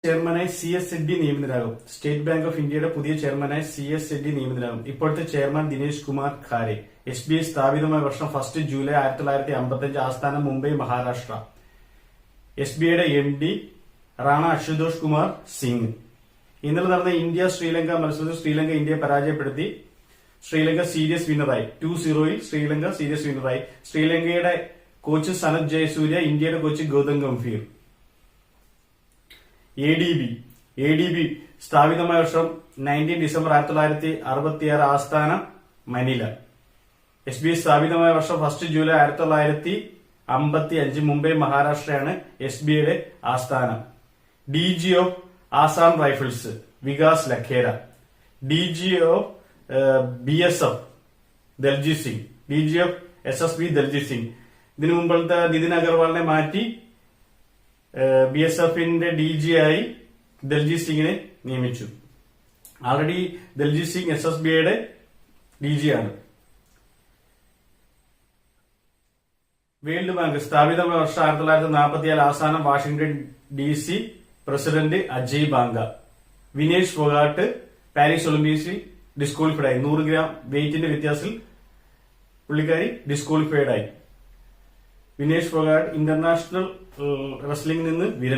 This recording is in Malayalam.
ചെയർമാനായി CS റെഡ്ഡി നിയമിതനാകും. സ്റ്റേറ്റ് ബാങ്ക് ഓഫ് ഇന്ത്യയുടെ പുതിയ ചെയർമാനായി CS റെഡ്ഡി നിയമിതനാകും. ഇപ്പോഴത്തെ ചെയർമാൻ ദിനേശ് കുമാർ ഖാരെ. SBI സ്ഥാപിതമായ വർഷം 1 ജൂലൈ 1955. ആസ്ഥാനം മുംബൈ, മഹാരാഷ്ട്ര. SBIയുടെ MD റാണ അശുതോഷ് കുമാർ സിംഗ്. ഇന്നലെ നടന്ന ഇന്ത്യ ശ്രീലങ്ക മത്സരത്തിൽ ശ്രീലങ്ക ഇന്ത്യയെ പരാജയപ്പെടുത്തി. ശ്രീലങ്ക സീരീസ് വിന്നറായി. 2-0 ശ്രീലങ്ക സീരീസ് വിന്നറായി. ശ്രീലങ്കയുടെ കോച്ച് സനത് ജയസൂര്യ, ഇന്ത്യയുടെ കോച്ച് ഗൗതം ഗംഭീർ. ADB സ്ഥാപിതമായ വർഷം 19 ഡിസംബർ 1966. ആസ്ഥാനം മനില. SBI സ്ഥാപിതമായ വർഷം 1 ജൂലൈ 1955. മുംബൈ, മഹാരാഷ്ട്രയാണ് SBIയുടെ ആസ്ഥാനം. DG of Assam rifles Vikas Lakhera. DG of BSF Daljeet Singh. DG of SSB Daljeet Singh. ഇതിനു മുമ്പത്തെ നിതിൻ അഗർവാളിനെ മാറ്റി BSFന്റെ DG ആയി ദൽജീത് സിംഗിനെ നിയമിച്ചു. ആൾറെഡി ദൽജീത് സിംഗ് SSBയുടെ DG ആണ്. വേൾഡ് ബാങ്ക് സ്ഥാപിതമായ വർഷം 1947. ആസ്ഥാനം Washington DC. President Ajay Banga. Vinesh Phogat Paris ഒളിമ്പിക്സിൽ ഡിസ്ക്വാളിഫൈഡ് ആയി. 100 ഗ്രാം വെയിറ്റിന്റെ വ്യത്യാസത്തിൽ പുള്ളിക്കാരി ഡിസ്ക്വാളിഫൈഡ് ആയി. വിനേഷ് ഫോഗാട്ട് ഇന്റർനാഷണൽ റെസ്ലിംഗിൽ നിന്ന് വിരമിച്ചു.